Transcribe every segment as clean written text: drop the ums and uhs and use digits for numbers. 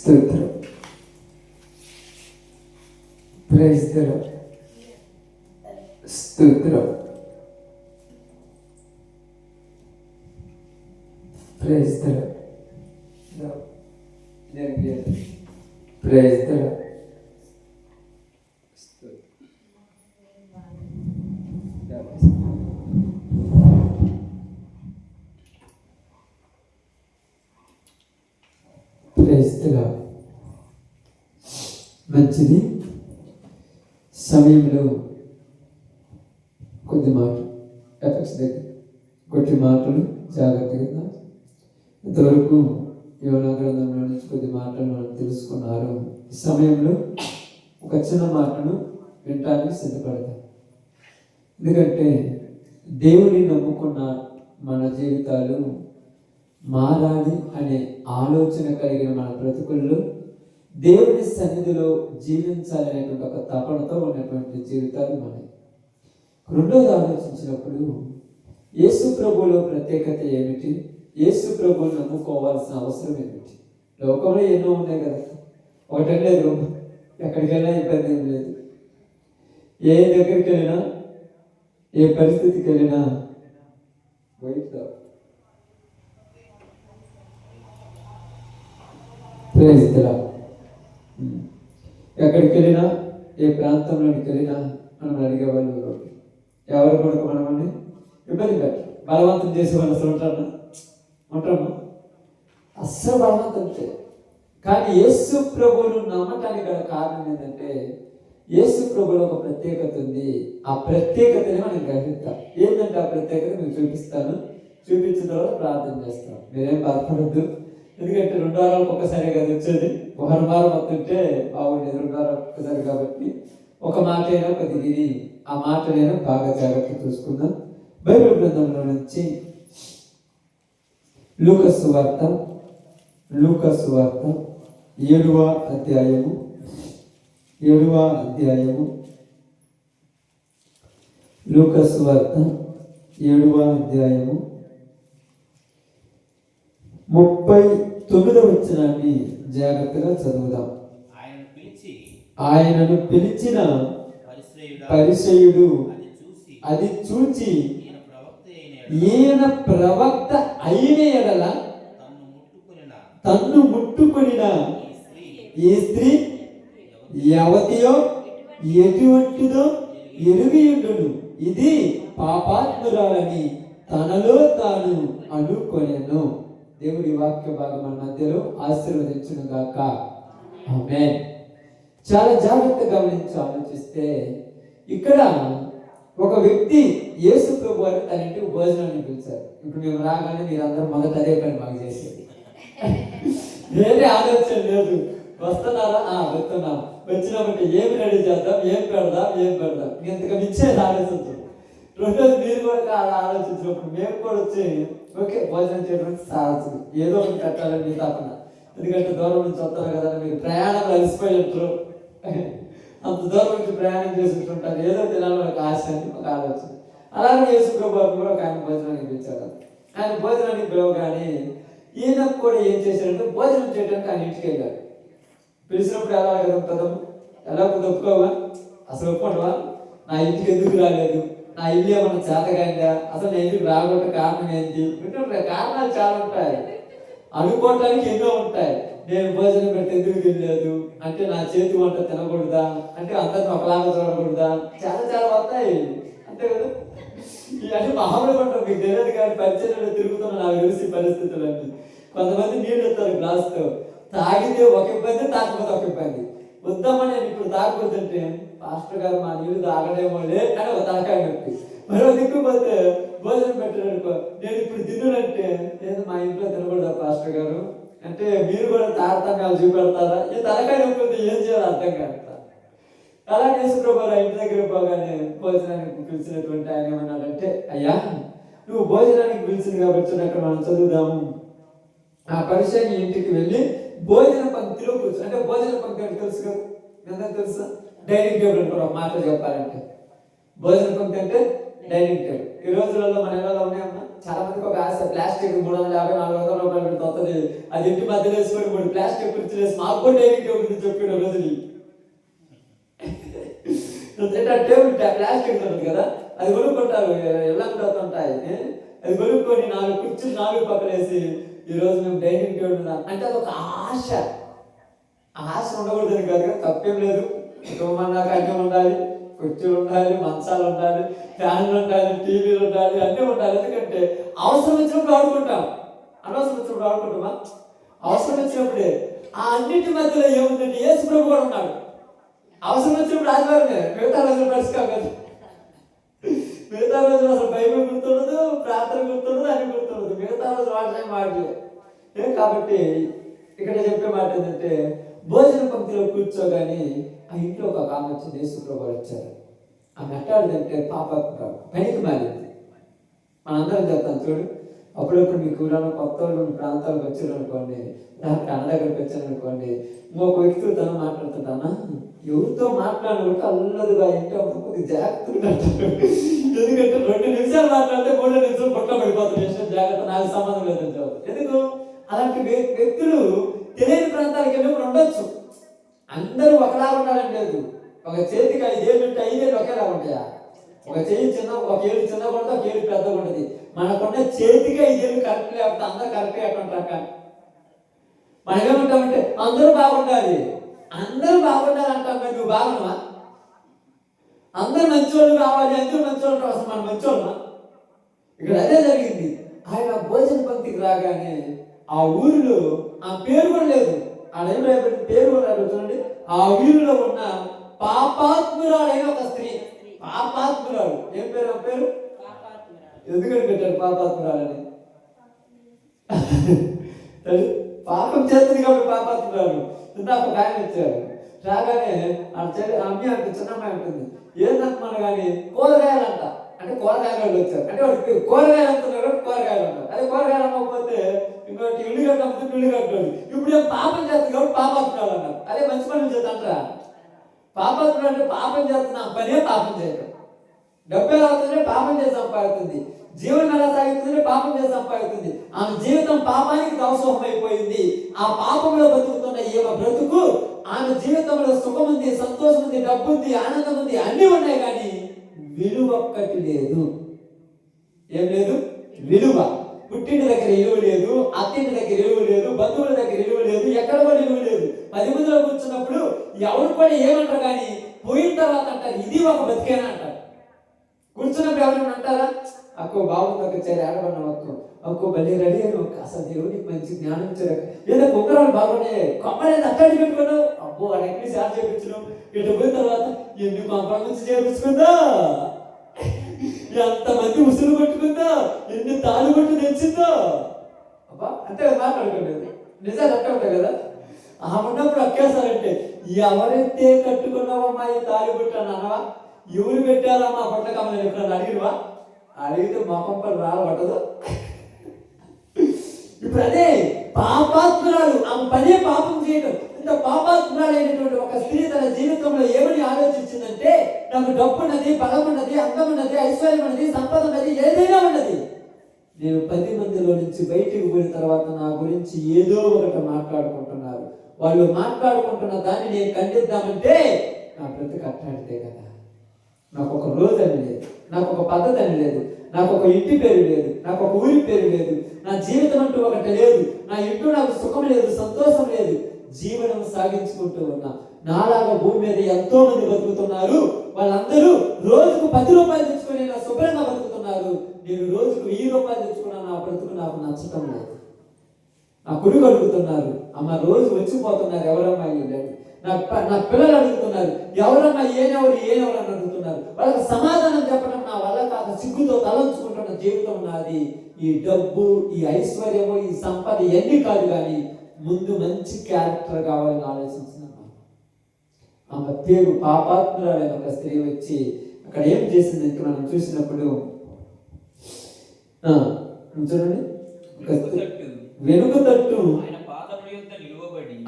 స్తోత్రం. Praise the Lord. స్తోత్రం. Praise the Lord. Praise the Lord. Praise the Lord. మంచిది. సమయంలో కొద్ది మాటలు ఎఫెక్ట్స్ దగ్గర కొద్ది మాటలు జాగ్రత్తగా ఇంతవరకు యోనా గ్రంథంలో నుంచి కొద్ది మాటలు మనం తెలుసుకున్నారు. ఈ సమయంలో ఒక చిన్న మాటను వినటానికి సిద్ధపడతాం. ఎందుకంటే దేవుని నమ్ముకున్న మన జీవితాలు మారాలి అనే ఆలోచన కలిగిన మన బ్రతుకుల్లో దేవుని సన్నిధిలో జీవించాలనేటువంటి ఒక తపనతో ఉన్నటువంటి జీవితాలు మనవి. రెండోది ఆలోచించినప్పుడు యేసు ప్రభువులో ప్రత్యేకత ఏమిటి, యేసు ప్రభువుని నమ్ముకోవాల్సిన అవసరం ఏమిటి? లోకంలో ఎన్నో ఉన్నాయి కదా, ఒకటే లేదు, ఎక్కడికైనా ఇబ్బంది ఏం లేదు. ఏ దగ్గరికి వెళ్ళినా ఏ పరిస్థితికి వెళ్ళినా ప్రైజ్ ది లార్డ్. ఎక్కడికి వెళ్ళినా ఏ ప్రాంతంలోకి వెళ్ళినా మనం అడిగేవాళ్ళు ఎవరు కొడుకు మనమని ఇబ్బంది పెట్టరు. బలవంతం చేసేవాళ్ళు అసలు ఉంటారమ్మా, అస్సలు బలవంతం చేయరు. కానీ యేసు ప్రభువును నమ్మటానికి గల కారణం ఏంటంటే యేసు ప్రభువులో ఒక ప్రత్యేకత ఉంది. ఆ ప్రత్యేకతని మనం గ్రహిస్తాం. ఏంటంటే ఆ ప్రత్యేకత మీకు చూపిస్తాను, చూపించిన తర్వాత ప్రార్థన చేస్తాం. మీరేం బాధపడద్దు, ఎందుకంటే 2 వారాలకు ఒక్కసారి కదా వచ్చేది. ఒక వారం వస్తుంటే బాగుండేది, 2 వారాలు ఒక్కసారి కాబట్టి ఒక మాట అయినా కొద్దిగా ఆ మాటలైనా బాగా జాగ్రత్త చూసుకుందాం. బైబిల్ గ్రంథంలో నుంచి లూకా సువార్త 7వ అధ్యాయము 39వ వచనాన్ని జాగ్రత్తగా చదువుదాం. ఆయనను పిలిచిన పరిసయ్యుడు అది చూచి ఈయన ప్రవక్త అయిన ఎడల తన్ను ముట్టుకొనిన ఈ స్త్రీ యవతియో ఎటువంటిదో ఎరుగియుండును, ఇది పాపాత్మురాలని తనలో తాను అనుకొనెను. దేవుడి వాక్య భాగం మన మధ్యలో ఆశీర్వదించును గాక. ఆమేన్. చాలా జాగ్రత్తగా గమనించి ఆలోచిస్తే ఇక్కడ ఒక వ్యక్తి యేసు ప్రభు వారు తన ఇంటికి భోజనాన్ని పిలిచారు. ఇప్పుడు మేము రాగానే మీరందరూ మొదట అదే పని మాకు చేసేది, వేరే ఆలోచన లేదు. వస్తున్నారా? వస్తున్నాం. వచ్చినప్పుడు ఏమి రెడీ చేద్దాం, ఏం పెడదాం. ఇంతకు మించేది ఆలోచించదు. రెండోది మీరు కూడా అలా ఆలోచించినప్పుడు మేము కూడా వచ్చి ఓకే భోజనం చేయడానికి సాహసం ఏదో ఒకటి కట్టాలని మీ తప్పన. ఎందుకంటే దూరం నుంచి వస్తారు కదా, మీరు ప్రయాణంలో అలసిపోయి ఉంటారు, అంత దూరం నుంచి ప్రయాణం చేసుకుంటుంటారు, ఏదో తినాలని ఒక ఆశ అని ఒక ఆలోచన. అలాగే యేసు ప్రభు కూడా ఒక ఆయన భోజనానికి పిలిచారు. ఆయన భోజనానికి పిలవగానే ఈయనకు కూడా ఏం చేశారంటే భోజనం చేయడానికి ఆయన ఇంటికి వెళ్ళారు. పిలిచినప్పుడు ఎలా ఉంటుందో, ఎలా ఒప్పుకోవా, అసలు ఒప్పుకుంటావా? నా ఇంటికి ఎందుకు రాలేదు, నా ఇల్లు ఏమన్నా చేతగాందా, అసలు నేను ఇంటికి రాకపోతే కారణం ఏంటి? కారణాలు చాలా ఉంటాయి, అనుకోవటానికి ఎన్నో ఉంటాయి. నేను భోజనం పెడితే ఎందుకు తినలేదు అంటే, నా చేతి వంట తినకూడదా అంటే, అందరిని ఒకలాగా చూడకూడదా, చాలా వస్తాయి అంతే కదా. ఇవన్నీ మామూలుగా ఉంటాం, మీకు తెలియదు కానీ పరిచయంలో తిరుగుతున్న నాకు తెలిసి పరిస్థితులు అన్నీ. కొంతమంది నీళ్ళు ఇస్తారు గ్లాస్తో, తాగితే ఒక ఇబ్బంది, తాగకపోతే ఒక ఇబ్బంది. వద్దామా నేను ఇప్పుడు తాగకూడదంటే, పాస్టర్ గారు మా నీళ్ళు తాగడేమోలే అని ఒక తలకాయ నొప్పి. మరో దిక్కుపోతే భోజనం పెట్టారనుకో, నేను ఇప్పుడు తిన్నానంటే లేదు మా ఇంట్లో తినకూడదా పాస్టర్ గారు అంటే, మీరు కూడా తారతమ్యాలు చూపెడతారా? ఈ తలకాయ నొప్పి ఏం చేయాలో అర్థం కాదు. అలా యేసుప్రభువు ఇంటి దగ్గర పోగానే భోజనానికి పిలిచినటువంటి ఆయన ఏమన్నాడంటే, అయ్యా నువ్వు భోజనానికి పిలిచింది కాబట్టి అక్కడ మనం చదువుదాము. ఆ పరిచయం ఇంటికి వెళ్ళి భోజన పంక్తిలో కూర్చో. అంటే భోజన పంక్తి అంటే తెలుసు కదా, ఎంత తెలుసా? డైనింగ్ టేబుల్ అంటారు. ఒక మాట చెప్పాలంటే భోజన పంక్తి అంటే డైనింగ్ టేబుల్. ఈ రోజులలో మన ఇళ్ళలో ఉన్నాయమ్మా. చాలా మందికి ఒక ఆశ, ప్లాస్టిక్ 350, 400 రూపాయలు పెడితే వస్తుంది, అది ఇంటి మధ్యలో వేసుకొని 3 ప్లాస్టిక్ కుర్చీలు వేసి మాకు కూడా డైనింగ్ టేబుల్ గురించి చెప్పిన రోజులు. టేబుల్ ప్లాస్టిక్ ఉంటుంది కదా, అది కొనుక్కుంటారు, ఎల్లంగా అవుతుంటాయి. అది కొనుక్కొని 4 కుర్చీలు 4 పక్కన వేసి ఈరోజు మేము డైనింగ్ టేబుల్ అంటే అది ఒక ఆశ. ఆశ ఉండకూడదని కాదు కదా, తప్పేం లేదు. కుటుంబం అన్నీ ఉండాలి, కుర్చీలు ఉండాలి, మంచాలు ఉండాలి, ఫ్యాన్లు ఉండాలి, టీవీలు ఉండాలి, అన్నీ ఉండాలి. ఎందుకంటే అవసరం వచ్చినప్పుడు ఆడుకుంటాం, అనవసరం వచ్చినప్పుడు ఆడుకుంటామా? అవసరం వచ్చినప్పుడే. ఆ అన్నింటి మధ్యలో ఏముందంటే యేసు ప్రభు కూడా ఉన్నాడు. అవసరం వచ్చినప్పుడు ఆదివారమే, మిగతా రోజులు పరిస్థితి కదా. మిగతా రోజులు అసలు బైబిల్ గుర్తుండదు, ప్రార్థన గుర్తుండదు, అన్ని గుర్తుండదు. మిగతా రోజు వాటినే మాటలే. కాబట్టి ఇక్కడ చెప్పే మాట ఏంటంటే, భోజన పంక్తిలో కూర్చోగానే ఆ ఇంట్లో ఒక ఆమె వచ్చింది, యేసు ప్రభు వచ్చారు. ఆమె అట్టాడుదంటే పాపాత్మురాలు, పనికి మారింది. మనందరం చెప్తాం చూడు. అప్పుడప్పుడు మీకు ఊళ్ళో కొత్త వాళ్ళు ప్రాంతాలకు వచ్చారు అనుకోండి, కన్న దగ్గరకు వచ్చాను అనుకోండి, ఇంకొక వ్యక్తితో తను మాట్లాడుతుంటానా, ఎవరితో మాట్లాడకుండా అల్లదుగా ఇంట్లో కొద్దిగా జాగ్రత్తగా అంటారు. ఎందుకంటే 2 నిమిషాలు మాట్లాడితే 3 నిమిషాలు పొట్ట పడిపోతుంది. జాగ్రత్త, నాకు సంబంధం లేదని చెప్తారు. ఎందుకు? అలాంటి వ్యక్తులు తెలియని ప్రాంతాలకు వెళ్ళినప్పుడు ఉండొచ్చు. అందరూ ఒకలా ఉండాలని లేదు. ఒక చేతికి 5 ఏళ్ళు ఉంటే 5 ఏళ్ళు ఒకేలా ఉంటాయా? ఒక చేయి చిన్న, ఒక ఏళ్ళు చిన్నగా ఉంటుంది, ఒక ఏళ్ళు పెద్దగా ఉంటుంది. మనకున్న చేతికి 5 ఏళ్ళు కరెక్ట్ లేకపోతే అందరూ కరెక్ట్గా ఎట్టుంటాక మనం ఏమంటామంటే అందరూ బాగుండాలి, అందరూ బాగుండాలి అంటాం. కానీ నువ్వు బాగున్నావా? అందరూ మంచోళ్ళు కావాలి, అందరూ మంచోళ్ళు ఉంటారు, అసలు మనం మంచోళ్ళమా? ఇక్కడ అదే జరిగింది. ఆయన భోజన పంక్తికి రాగానే ఆ ఊరిలో ఆ పేరు కూడా లేదు, ఆడేం రేపటి పేరు కూడా రాదు చూడండి. ఆ ఊరిలో ఉన్న పాపాత్మురాలైన ఒక స్త్రీ, పాపాత్మురాలు. ఏం పేరు? ఆ పేరు ఎందుకని పెట్టారు పాపాత్మురాలని? పాపం చేస్తుంది కాబట్టి పాపాత్మురాలు. నాకు ఒక ఆయన ఇచ్చారు. రాగానే అమ్మి అంటే చిన్నమ్మాయి ఉంటుంది, ఏంటంటున్నాను కానీ కూరగాయలంట. అంటే కూరగాయలు వచ్చారు, అంటే వాడికి కూరగాయలు అంటున్నారు కాబట్టి కూరగాయలు అంటారు. అదే కూరగాయలు అమ్మకపోతే ఇంకోటి ఇల్లుగడ్డ అమ్ముతుంది, ఇల్లుగడ్డోడు. ఇప్పుడు ఏం పాపం చేస్తుంది కాబట్టి పాపాత్మురాలు అన్నారు. అదే మంచి పనులు చేద్దంటారా? పాపాత్ముడు అంటే పాపం చేస్తున్నా పనే పాపం చేయటం. డబ్బు ఎలా అవుతుందంటే పాపం చేసి సంపాదిస్తుంది. జీవనం ఎలా సాగుతుందంటే పాపం చేసి సంపాదిస్తుంది. ఆమె జీవితం పాపానికి దాసోహం అయిపోయింది. ఆ పాపంలో బతుకుతున్న ఈమె బ్రతుకు, ఆమె జీవితంలో సుఖం ఉంది, సంతోషం ఉంది, డబ్బు ఉంది, ఆనందం ఉంది, అన్నీ ఉన్నాయి, కానీ విలువ ఒక్కటి లేదు. ఏం లేదు? విలువ. పుట్టింటి దగ్గర విలువ లేదు, అత్తింటి దగ్గర విలువ లేదు, బంధువుల దగ్గర విలువ లేదు, ఎక్కడ కూడా విలువ లేదు. 10 మందిలో కూర్చున్నప్పుడు ఎవరు కూడా ఏమంటారు, కానీ పోయిన తర్వాత అంటారు ఇది ఒక బతికేనా అంటారు. కూర్చున్నప్పుడు ఎవరైనా అంటారా, అక్కో బాగుంది, ఒక చేరి ఆడబడిన అక్కో బలి రెడీ అని ఒక అసలు దేవుడికి మంచి జ్ఞానం ఇచ్చారు. ఏదో కుక్కరాలు బాగున్నాయి, కొమ్మలేదు అక్కడికి పెట్టుకున్నావు, అబ్బో అక్కడికి సార్ చేయించడం. ఇటు పోయిన తర్వాత ఎన్ని కొంపల నుంచి చేయించుకుందా, ఎంతమంది ఉసులు కొట్టుకుందా, ఎన్ని తాళు కొట్టు తెచ్చిందో. అబ్బా అంటే మాట్లాడుకోలేదు, నిజాలు అట్టే ఉంటాయి కదా. ఆ ఉన్నప్పుడు అక్కేసారంటే ఎవరైతే కట్టుకున్నావమ్మా ఈ తాళి కొట్టు అని అన్నవా? ఎవరు పెట్టారమ్మా పొట్ల కమ్మని ఎప్పుడన్నా అడిగినవా? అడిగితే మొహం పని రాలబట్టదు. ఇప్పుడు అదే పాపాత్మురాలు, ఆమె పనే పాపం చేయడం. ఇంత పాపాత్మురాలైనటువంటి ఒక స్త్రీ తన జీవితంలో ఏమని ఆలోచించిందంటే, నాకు డబ్బు ఉన్నది, బలం ఉన్నది, అందం ఉన్నది, ఐశ్వర్యం ఉన్నది, సంపద ఉన్నది, ఏదైనా ఉన్నది, నేను 10 మందిలో నుంచి బయటికి పోయిన తర్వాత నా గురించి ఏదో ఒకటి మాట్లాడుకుంటున్నారు. వాళ్ళు మాట్లాడుకుంటున్న దాన్ని నేను ఖండిద్దామంటే నా బ్రతుకు అట్లాంటిదే కదా. నాకు ఒక రోజు అని లేదు, నాకు ఒక పద్ధతి అని లేదు, నాకు ఒక ఇంటి పేరు లేదు, నాకు ఒక ఊరి పేరు లేదు, నా జీవితం అంటూ ఒకటి లేదు, నా ఇంట్లో నాకు సుఖం లేదు, సంతోషం లేదు, జీవనం సాగించుకుంటూ ఉన్నా. నాలాగా భూమి మీద ఎంతో మంది బతుకుతున్నారు. వాళ్ళందరూ రోజుకు 10 రూపాయలు తెచ్చుకొని నా శుభ్రంగా బతుకుతున్నారు. నేను రోజుకు 1000 రూపాయలు తెచ్చుకున్నా, నా బ్రతుకు నాకు నచ్చటం లేదు. నా కొడుకు అడుగుతున్నారు, అమ్మ రోజు వచ్చిపోతున్నారు, ఎవరమ్మా లేదు. నా పిల్లలు అడుగుతున్నారు, ఎవరమ్మా ఏనెవరు అని అడుగుతున్నారు. వాళ్ళకి సమాధానం చెప్పడం నా వల్ల కాక సిగ్గుతో తలంచుకుంటున్న జీవితం నాది. ఈ డబ్బు, ఈ ఐశ్వర్యము, ఈ సంపద ఎన్ని కాదు, కానీ ముందు మంచి క్యారెక్టర్ కావాలని ఆలోచించిన ఆమె పేరు పాపాత్మురాలైన ఒక స్త్రీ వచ్చి అక్కడ ఏం చేసిందంటే మనం చూసినప్పుడు చూడండి, వెనుక తట్టు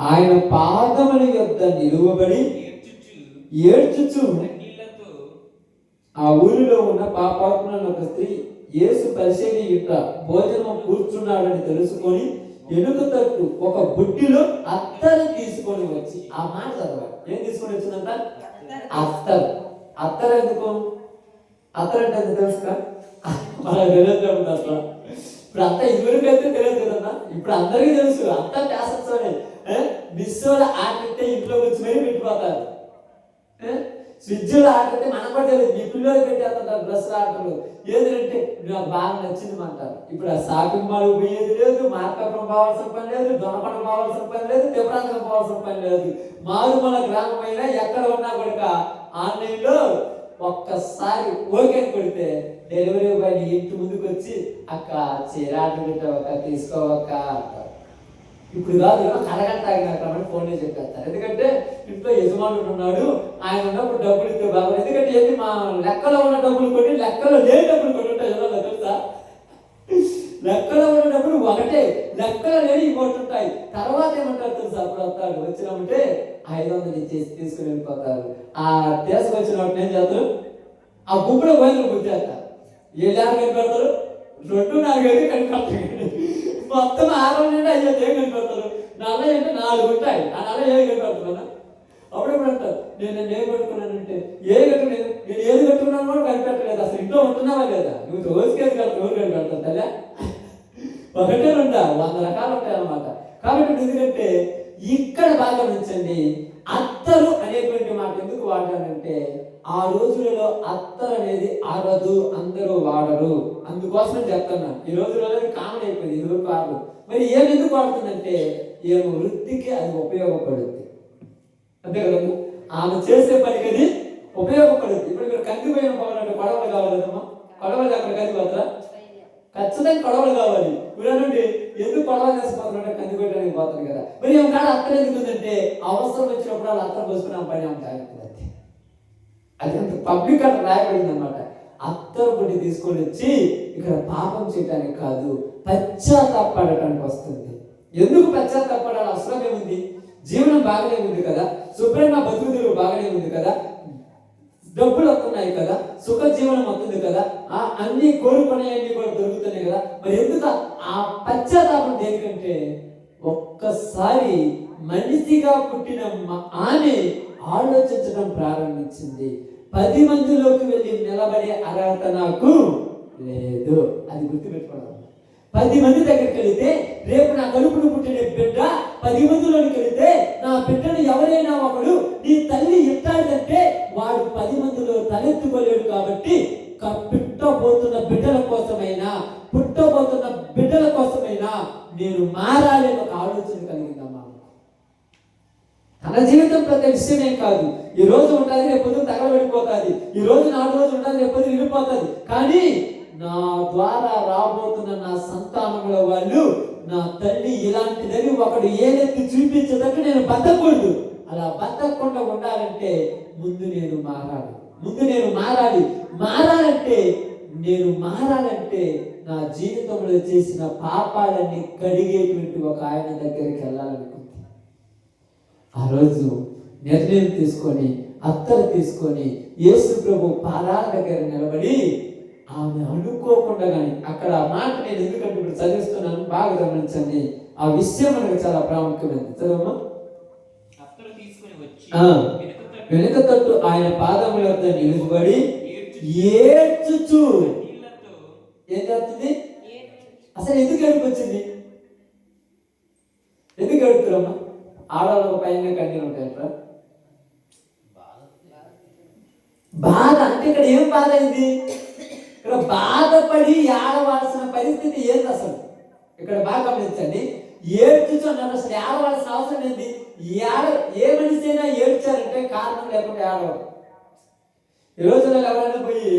ఆయన పాదముల యొద్ద నిలువబడి ఏడ్చుచు ఆ ఊరిలో ఉన్న పాపాత్ములైన ఒక స్త్రీ యేసు పరిచర్య ఇంట భోజనం కూర్చున్నాడని తెలుసుకొని ఎనుక తట్టు ఒక బుడ్డిలో అత్తరు తీసుకొని వచ్చి, ఆ మాట చదవాలి, ఏం తీసుకొని వచ్చిందంట? అత్తరు. అత్తరు ఎందుకు? అత్తరు అంటే ఎందుకు తెలుసుగా? మనకు తెలియదు అట్లా. ఇప్పుడు అంతా ఇదివరకైతే తెలియదు కదన్నా, ఇప్పుడు అందరికీ తెలుసు. అంతా ఫ్యాషన్స్తోనే మిస్సోలో ఆడితే ఇంట్లో వచ్చి మరీ పెట్టిపోతారు. స్విచ్లో ఆడితే మనకు కూడా తెలియదు, మీ పిల్లలు పెట్టేస్తుంటారు డ్రెస్ ఆటలు. ఏదంటే నాకు బాగా నచ్చింది అంటారు. ఇప్పుడు ఆ షాపింగ్ మాల్ పోయేది లేదు, మార్కాపురం పోవాల్సిన పని లేదు, దొనకొండ పోవాల్సిన పని లేదు, తిరుపతి పోవాల్సిన పని లేదు. మారుమూల గ్రామమైన ఎక్కడ ఉన్నా కూడా ఆన్లైన్లో ఒక్కసారి ఓకే కొడితే డెలివరీ బాయ్ ఇంటి ముందుకు వచ్చి అక్క చీర ఆర్డర్ పెట్టావక్క, తీసుకోవక్క అంటారు. ఇప్పుడు కాదు, అరగంట ఆగినాక ఫోన్లో చెప్పేస్తారు. ఎందుకంటే ఇంట్లో యజమానుడు ఉన్నాడు, ఆయన ఉన్నప్పుడు డబ్బులు ఇస్తే బాగా. ఎందుకంటే ఏంటి, మా లెక్కలో ఉన్న డబ్బులు కొట్టి లెక్కలో లేని డబ్బులు కొట్టి ఉంటాయి కదా, తెలుసా? లెక్కలో ఉన్న డబ్బులు ఒకటే, లెక్కలో లేని ఇంకోటి ఉంటాయి. తర్వాత ఏమంటారు తెలుసా? అప్పుడు వస్తాడు, వచ్చినామంటే 500 ఇచ్చేసి తీసుకుని వెళ్ళిపోతారు. ఆ తీసుకొచ్చినప్పుడు ఏం చేస్తారు, ఆ గుంపులో గోధులు గుర్తేస్తారు. ఏ జాగ్రత్త కనిపెడతారు? 2, 4 ఏళ్ళు కనిపెడతారు. మొత్తం 6 నుండి 5 ఏళ్ళు కనిపెడతారు. 40 అంటే 4 ఉంటాయి, ఆ 40 ఏళ్ళు కనిపెడతారు. అప్పుడెప్పుడు అంటారు, నేను ఏం కట్టుకున్నానంటే ఏ కట్టుకునేది, నేను ఏది కట్టుకున్నాను కూడా కనిపెట్టలేదు. అసలు ఇంట్లో ఉంటున్నావా లేదా? నువ్వు రోజుకేది కట్టు, ఎవరు కనిపెడతారు తల్లా? ఒకటే ఉంటా, 100 రకాలు ఉంటాయి అన్నమాట. కాబట్టి ఎందుకంటే ఇక్కడ బాగా గమనించండి, అత్తరు అనేటువంటి మాట ఎందుకు వాడానంటే, ఆ రోజులలో అత్తరు అనేది అరదు, అందరూ వాడరు. అందుకోసం చెప్తున్నాను. ఈ రోజులలో కామన్ అయిపోయింది, ఇది కాదు. మరి ఏమి ఎందుకు వాడుతుందంటే, ఏమో వృత్తికి అది ఉపయోగపడుద్ది, అంతే కదమ్మా. ఆమె చేసే పనికి అది ఉపయోగపడుద్ది. ఇప్పుడు మీరు కందిపోయిన పోవాలంటే కొడవలు కావాలమ్మా, కొడవలు అక్కడ కంది పోతారా? ఖచ్చితంగా కొడవలు కావాలి. ఇప్పుడు ఎందుకు కొడవలు చేసుకుపోతున్నట్టే కంది పెట్టడానికి పోతాను కదా. మరి ఏం కాదు అత్తరు ఎందుకు ఉందంటే, అవసరం వచ్చినప్పుడు వాళ్ళు అత్తరు పోసుకున్న పని ఆమె తాగుతుంది. అది అంత పబ్లిక్ అక్కడ రాయబడింది అనమాట. అత్తరు పొడి తీసుకొని వచ్చి ఇక్కడ పాపం చేయడానికి కాదు, పశ్చాత్తాపడటానికి వస్తుంది. ఎందుకు పశ్చాత్తాపడాలి? అవసరం ఏముంది? జీవనం బాగానే ఉంది కదా, శుభ్రంగా బతుకుదురు బాగానే ఉంది కదా, డబ్బులు వస్తున్నాయి కదా, సుఖ జీవనం వస్తుంది కదా, అన్ని కోరుకునేవన్నీ కూడా దొరుకుతున్నాయి కదా. మరి ఎందుకు ఆ పశ్చాత్తాపం? దేనికంటే ఒక్కసారి మనిషిగా పుట్టిన ఆమె ఆలోచించడం ప్రారంభించింది. 10 మందిలోకి వెళ్ళి నిలబడే అర్హత నాకు లేదు. అది గుర్తుపెట్టుకోవడం. 10 మంది దగ్గరికి వెళితే రేపు నా కడుపును పుట్టిన బిడ్డ 10 మందిలోకి వెళితే నా బిడ్డను ఎవరైనా ఒకడు నీ తల్లి ఇట్టాడంటే వాడు 10 మందిలో తలెత్తుకోలేడు. కాబట్టి పుట్టబోతున్న బిడ్డల కోసమైనా నేను మారాలి ఒక ఆలోచన కలిగిందమ్మా. తన జీవితం పెద్ద విషయమేం కాదు. ఈ రోజు ఉంటుంది, రేపు పొద్దున తగలబడిపోతుంది. ఈ రోజు 4 రోజులు ఉంటుంది, రేపు పొద్దున వెళ్ళిపోతుంది. కానీ నా ద్వారా రాబోతున్న నా సంతానంలో వాళ్ళు నా తల్లి ఇలాంటిదని ఒకడు ఏదైతే చూపించేటట్టు నేను బతకూడదు. అలా బతకకుండా ఉండాలంటే ముందు నేను మారాలంటే నా జీవితంలో చేసిన పాపాలన్నీ కడిగేటువంటి ఒక ఆయన దగ్గరికి వెళ్ళాలనుకుంది. ఆ రోజు నిర్ణయం తీసుకొని అత్తరు తీసుకొని యేసు ప్రభు పాదాల దగ్గర నిలబడి ఆమె అనుకోకుండా కానీ అక్కడ ఆ మాట నేను ఎందుకంటే ఇప్పుడు చదివిస్తున్నాను, బాగా గమనించండి. ఆ విషయం మనకు చాలా ప్రాముఖ్యమైనది. చదవమ్మా. వెనుక తట్టు ఆయన పాదముల వద్ద నిలువబడి ఏడ్చుచు ఏం చేస్తుంది? అసలు ఎందుకు ఏడుపు వచ్చింది? ఎందుకు ఏడుపుతున్నామ్మా? ఆడవాళ్ళ పైన కన్నీళ్ళు ఉంటాయంట. బాధ అంటే ఇక్కడ ఏం బాధ అయింది? ఇక్కడ బాధపడి ఏడవలసిన పరిస్థితి ఏంది అసలు? ఇక్కడ బాగా గమనించండి. ఏడ్చుచున్నారు. అసలు ఏడవలసిన అవసరం ఏంది? ఏ మనిషి అయినా ఏడ్చారంటే కారణం లేకుండా ఏడవరు. ఈ రోజుల్లో ఎవరైనా పోయి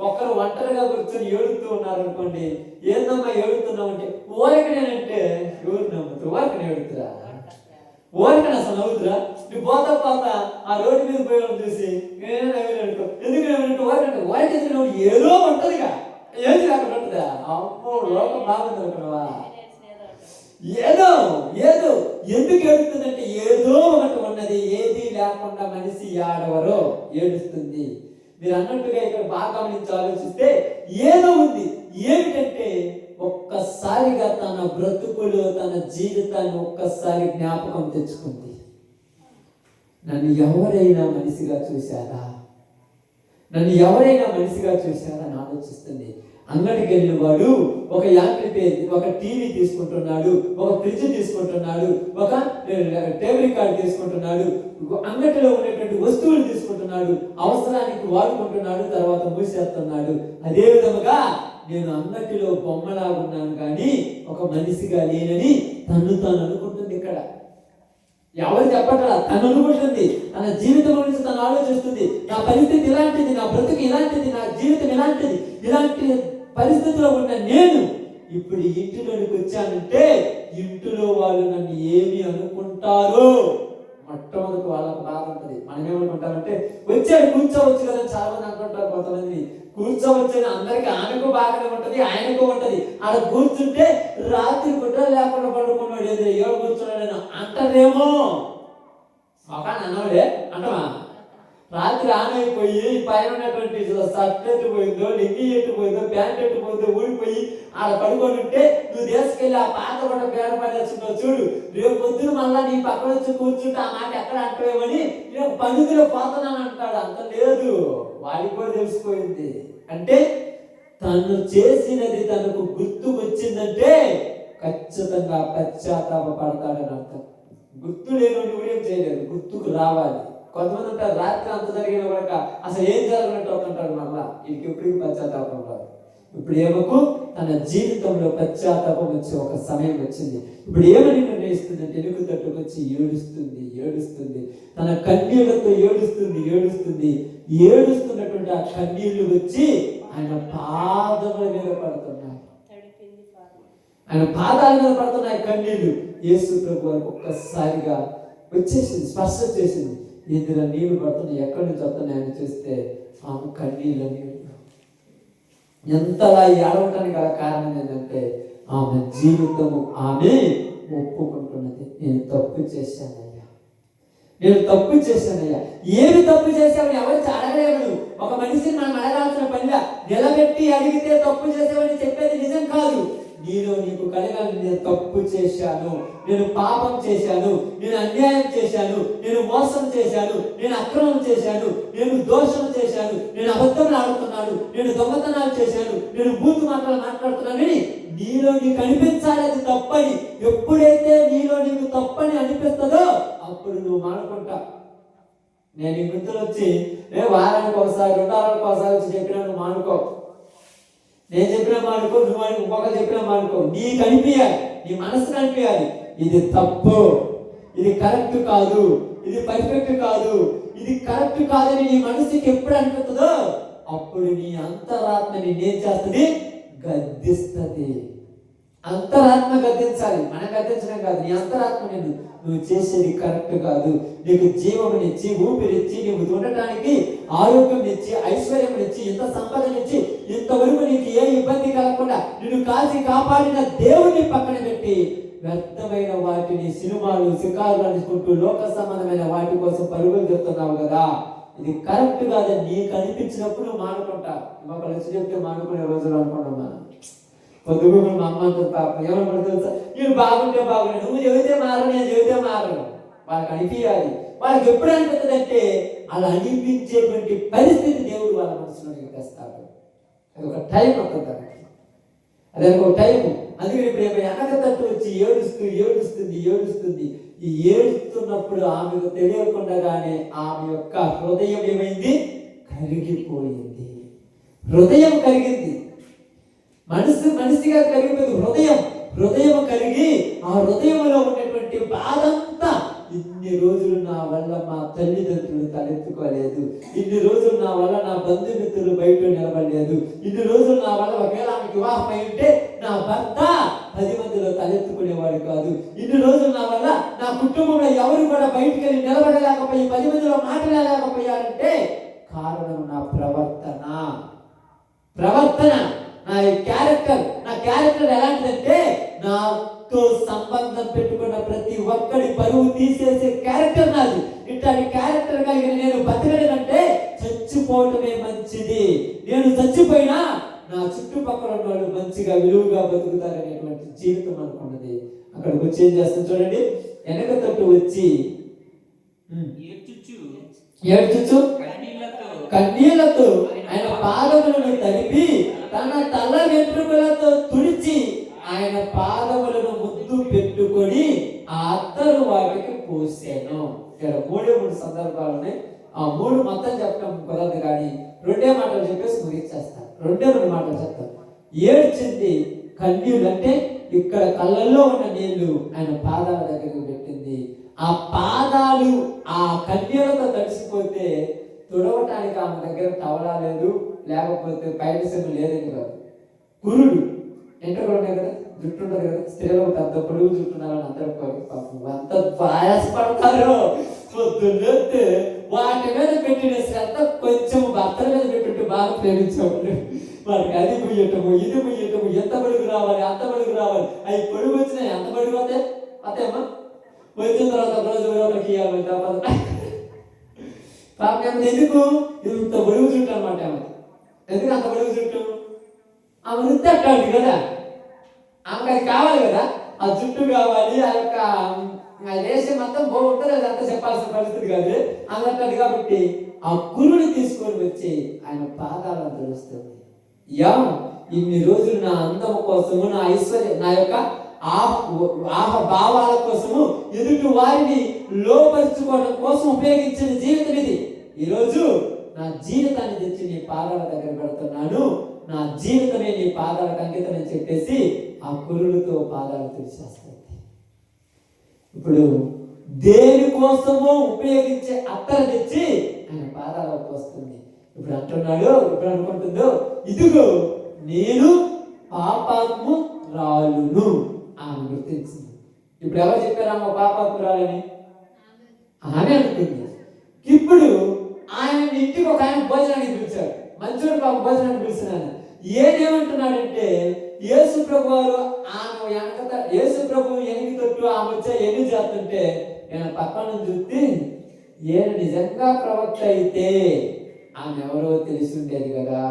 ఒక్కరు ఒంటరిగా కూర్చొని ఏడుతూ ఉన్నారనుకోండి, ఏందమ్మా ఏడుతున్నావు అంటే ఓరికనేనంటే ఎవరు నమ్ముతారు? ఓరికనే ఏడుతురా? ఓరికని అసలు నవ్వుతురా? నువ్వు పోతా ఆ రోడ్డు మీద పోయడం చూసి నేనేనుకో ఎందుకు నవ్వునంటే ఓరికి ఎందుకు నవ్వు? ఏదో ఉంటదిగా, ఏది అక్కడ ఉంటుందా? అమ్మో లోకం బాగుంది అనుకున్నావా? ఏదో ఎందుకు ఏడుస్తుందంటే ఏదో ఒకటి ఉన్నది. ఏది లేకుండా మనిషి ఏడవరో ఏడుస్తుంది. మీరు అన్నట్టుగా ఇక్కడ బాగా గమనించి ఆలోచిస్తే ఏదో ఉంది. ఏమిటంటే ఒక్కసారిగా తన బ్రతుకులో తన జీవితాన్ని ఒక్కసారి జ్ఞాపకం తెచ్చుకుంది. నన్ను ఎవరైనా మనిషిగా చూశారా, నన్ను ఎవరైనా మనిషిగా చూశారా అని ఆలోచిస్తుంది. అంగడికి వెళ్ళిన వాడు ఒక ఒక టీవీ తీసుకుంటున్నాడు, ఒక ఫ్రిడ్జ్ తీసుకుంటున్నాడు, ఒక టేబుల్ కార్డు తీసుకుంటున్నాడు, అంగడిలో ఉన్నటువంటి వస్తువులు తీసుకుంటున్నాడు, అవసరానికి వాడుకుంటున్నాడు, తర్వాత మూసేస్తున్నాడు. అదే విధముగా నేను అంగటిలో బొమ్మలాగున్నాను కానీ ఒక మనిషిగా లేనని తను అనుకుంటుంది. ఇక్కడ ఎవరు చెప్పట్లా, తను అనుకుంటుంది. తన జీవితం గురించి తను ఆలోచిస్తుంది. నా పరిస్థితి ఇలాంటిది, నా బ్రతుకు ఇలాంటిది, నా జీవితం ఇలాంటిది, ఇలాంటి పరిస్థితిలో ఉన్న నేను ఇప్పుడు ఇంటిలోనికి వచ్చానంటే ఇంటిలో వాళ్ళు నన్ను ఏమి అనుకుంటారో మొట్టమొదటి వాళ్ళకు బాధ ఉంటుంది. మనం ఏమనుకుంటామంటే వచ్చాడు కూర్చోవచ్చు కదా, చాలా మంది అనుకుంటారు. కొంతమంది కూర్చోవచ్చని అందరికి ఆమెకు బాగానే ఉంటది, ఆయనకు ఉంటది. ఆడ కూర్చుంటే రాత్రి గుడ్డ లేకుండా పడుకున్నాడు, ఏదో ఏడు కూర్చున్నాడు అంటారేమో. ఒక అన్నవాడే అంటమా, రాత్రి ఆన్ అయిపోయి పైన ఉన్నటువంటి షర్ట్ ఎట్టుపోయిందో, లింగి ఎట్టుపోయిందో, ప్యాంట్ ఎట్టుపోయిందో ఊడిపోయి ఆడ పడుకొని ఉంటే నువ్వు తీసుకెళ్ళి ఆ పాత కూడా పేడ పడేస్తున్నావు చూడు, రేపు పొద్దున మళ్ళా నీ పక్కన వచ్చి కూర్చుంటే ఆ మాట ఎక్కడ అంటావేమని నేను పండుగలో పోతున్నాను అంటాడు. అంత లేదు, వాడికి కూడా తెలిసిపోయింది. అంటే తను చేసినది తనకు గుర్తుకొచ్చిందంటే ఖచ్చితంగా పశ్చాత్తాప పడతాడని అర్థం. గుర్తు లేని కూడా ఏం చేయలేదు, గుర్తుకు రావాలి. కొంతమంది ఉంటారు రాత్రి అంత జరిగిన కూడా అసలు ఏం జరగనట్టు అవుతుంటారు. మళ్ళా వీరికి ఎప్పటికీ పశ్చాత్తాపం రాదు. ఇప్పుడు ఏమకు తన జీవితంలో పశ్చాత్తాపం వచ్చే ఒక సమయం వచ్చింది. ఇప్పుడు ఏమని నిర్ణయిస్తుందంటే ఎలుగు తట్టుకొచ్చి ఏడుస్తుంది, తన కన్నీళ్లతో ఏడుస్తున్నటువంటి ఆ కన్నీళ్లు వచ్చి ఆయన పాదముల మీద పడుతున్నాయి, ఆయన పాదాల మీద పడుతున్నాయి కన్నీళ్లు. యేసు ప్రభు వారికి ఒక్కసారిగా వచ్చేసింది, స్పర్శ చేసింది. ఇందులో నీళ్లు పడుతున్నాయి, ఎక్కడి నుంచి వస్తున్నాయని చూస్తే ఆమె కన్నీళ్ళ నీళ్ళు. ఎంతలా ఏడవటానికి గల కారణం ఏంటంటే ఆమె జీవితము ఆమె ఒప్పుకుంటున్నది. నేను తప్పు చేశానయ్యా. ఏమి తప్పు చేశామని ఎవరు అడగలేము. ఒక మనిషిని మనం అడగాల్సిన పనిగా నిలబెట్టి అడిగితే తప్పు చేసామని చెప్పేది నిజం కాదు. నీకు కలగాలి, నేను తప్పు చేశాను, నేను పాపం చేశాను, నేను అన్యాయం చేశాను, నేను మోసం చేశాను, నేను అక్రమం చేశాను, నేను దోషం చేశాను, నేను అబద్ధం ఆడుతున్నాను, నేను దొంగతనాలు చేశాను, నేను బూతు మాటలు మాట్లాడుతున్నానని నీలో నీకు అనిపించాలి అది తప్పని. ఎప్పుడైతే నీలో నీకు తప్పని అనిపిస్తుందో అప్పుడు నువ్వు మానుకుంటా. నేను ఈ వృద్ధులు వచ్చి వారానికి ఒకసారి 2 వారాలకు ఒకసారి వచ్చి చెప్పినా నువ్వు మానుకో. నేను చెప్పినా మానుకో, నువ్వు ఇంకొకరు చెప్పినా మానుకో. నీకు అనిపించాలి, నీ మనసుకు అనిపించాలి ఇది తప్పు, ఇది కరెక్ట్ కాదు, ఇది పర్ఫెక్ట్ కాదు, ఇది కరెక్ట్ కాదని నీ మనసుకి ఎప్పుడు అనిపిస్తుందో అప్పుడు నీ అంతరాత్మ నేనేం చేస్తుంది, గద్దిస్తుంది. అంతరాత్మ గద్దించాలి, మనం గద్దించడం కాదు. నీ అంతరాత్మ నువ్వు చేసేది కరెక్ట్ కాదు. నీకు జీవమునిచ్చి, ఊపిరిచ్చి, నీవు ఉండటానికి ఆరోగ్యం ఇచ్చి, ఐశ్వర్యం ఇచ్చి, ఇంత సంపదనిచ్చి, ఇంతవరకు నీకు ఏ ఇబ్బంది కలగకుండా నిన్ను కాచి కాపాడిన దేవుని పక్కన పెట్టి వ్యర్థమైన వాటిని, సినిమాలు, షికారులు అనుకుంటూ లోక సంబంధమైన వాటి కోసం పరుగులు చెప్తున్నావు కదా. ఇది కరెక్ట్ కాదని నీకు అనిపించినప్పుడు మానుకుంటా. ఇంకొకరు వచ్చి చెప్తే మానుకునే రోజులు అనుకున్నాం మనం. పొద్దుగు మా అమ్మంతో పాపం ఏమన్నా తెలుసా, నేను బాగుంటే బాగుండే, నువ్వు చెబితే మారు, నేను చెబితే మారు. వాళ్ళకి అనిపించాలి. వాళ్ళకి ఎప్పుడు అనిపిస్తుందంటే అలా అనిపించేటువంటి పరిస్థితి దేవుడు వాళ్ళ మనసులోకి తెస్తాడు. అది ఒక టైం అవుతుంది, అదే ఒక టైము. అందుకని ఇప్పుడు వెనక తట్టు వచ్చి ఏడుస్తుంది. ఈ ఏడుస్తున్నప్పుడు ఆమెకు తెలియకుండానే ఆమె యొక్క హృదయం ఏమైంది, కరిగిపోయింది. హృదయం కరిగింది. మనిషిగా కరిగిపోయింది. హృదయం కరిగి ఆ హృదయంలో ఉన్నటువంటి బాధంతా, ఇన్ని రోజులు నా వల్ల మా తల్లిదండ్రులు తలెత్తుకోలేదు, ఇన్ని రోజులు నా వల్ల నా బంధుమిత్రులు బయట నిలబడలేదు, ఇన్ని రోజులు నా వల్ల ఒకవేళ ఆమెకు వివాహం అయి ఉంటే నా భర్త 10 మందిలో తలెత్తుకునేవాడు కాదు, ఇన్ని రోజులు నా వల్ల నా కుటుంబంలో ఎవరు కూడా బయటకు వెళ్ళి నిలబడలేకపోయి 10 మందిలో మాట్లాడలేకపోయారంటే కారణం నా ప్రవర్తన. నా క్యారెక్టర్ ఎలాంటిదంటే నాతో సంబంధం పెట్టుకున్న ప్రతి ఒక్కడి పరువు తీసేసే క్యారెక్టర్ నాది. ఇట్లాంటి క్యారెక్టర్ కలిగిన నేను బతకడంటే చచ్చిపోవటమే మంచి పక్కన ఉన్న వాళ్ళు మంచిగా విలువగా బతుకుతారనేటువంటి జీవితం అనుకున్నది. అక్కడికి వచ్చి ఏం చేస్తాం చూడండి, వెనక తట్టు వచ్చి ఏడ్చుచు కన్నీళ్లతో ఆయన పాదములను తడిపి తన తల వెంట్రుకలతో తుడిచి ఆయన పాదములను ముద్దు పెట్టుకొని ఆ అత్తరు వాటికి పోసాను. ఇక్కడ మూడు సందర్భాలు ఉన్నాయి. ఆ మూడు మొత్తం చెప్పడం కుదరదు, కానీ రెండే మాటలు చెప్పేసి ముగించేస్తాను. రెండు మాటలు చెప్తాను. ఏడ్చింది కన్నీళ్ళు అంటే ఇక్కడ కళ్ళల్లో ఉన్న నీళ్లు ఆయన పాదాల దగ్గరికి పెట్టింది. ఆ పాదాలు ఆ కన్నీళ్లతో తడిసిపోతే తుడవటానికి ఆమె దగ్గర టవలా లేదు, లేకపోతే పైడిసెమ్మ లేదని కాదు. కురుడు ఎంటగా ఉన్నాయి కదా, జుట్టు ఉంటుంది కదా, స్త్రీలకు పెద్ద పొడుగు జుట్టున్నారని అందరూ పాపం అంత ప్రయాసపడతారు. పొద్దున్నే వాటి మీద పెట్టిన శ్రద్ధ కొంచెం భర్తల మీద పెట్టుంటే బాగా ప్రేమించేవాళ్ళు. వాళ్ళకి అది ముయ్యటము ఇది ముయ్యటము, ఎంత బడుగు రావాలి అంత బడుగు రావాలి. అవి పొడుగు వచ్చినాయి, ఎంత బడుగు అవుతాయి అతేమ్మా వచ్చిన తర్వాత రోజు వాళ్ళకి ఇవ్వాలి పాపం. ఎందుకు ఇంత బడుగు చుట్టూ అనమాట ఆమె. ఎందుకు అంత బడుగు చుట్టూ? ఆమె వృత్తి అట్టాడు కదా, ఆమెకు అది కావాలి కదా, ఆ జుట్టు కావాలి, ఆ యొక్క దేశం మొత్తం బాగుంటుంది. అది అంతా చెప్పాల్సిన పరిస్థితి కాదు అన్నట్టు. కాబట్టి ఆ గురుని తీసుకొని వచ్చి ఆయన పాదాలను తెలుస్తుంది. ఇన్ని రోజులు నా అందం కోసము, నా ఐశ్వర్య, నా యొక్క ఆహ భావాల కోసము, ఎదుటి వారిని లోపరుచుకోవడం కోసం ఉపయోగించిన జీవితం ఇది. ఈరోజు నా జీవితాన్ని తెచ్చి నీ పాదాల దగ్గర పెడుతున్నాను, నా జీవితమే నీ పాదాలకు అంకితం అని చెప్పేసి ఆ కురులతో పాదాలు తుడిచేస్తుంది. ఇప్పుడు దేనికోసమో ఉపయోగించే అత్తర తెచ్చి ఆయన పాదాలకు వస్తుంది. ఇప్పుడు అంటున్నాడు, ఇప్పుడు అనుకుంటుందో, ఇదిగో నేను పాపాత్మురాలును ఆమె గుర్తించింది. ఇప్పుడు ఎవరు చెప్పారు ఆమె పాపాత్మురాలని? ఆమె అనుకుంది. ఇప్పుడు ఆయన ఇంటికి ఒక ఆయన భోజనానికి పిలిచాడు. మంచోడు పాప భోజనానికి పిలిచినాను. ఏమంటున్నాడంటే, యేసు ప్రభు వారు ఆమె వెనక, యేసు ప్రభు ఎనిమిది తొట్టు ఆమె వచ్చే ఎన్ని చేస్తుంటే నేను పక్కన చూస్తే ఈయన నిజంగా ప్రవక్త అయితే ఆమె ఎవరో తెలిసిండేది కదా,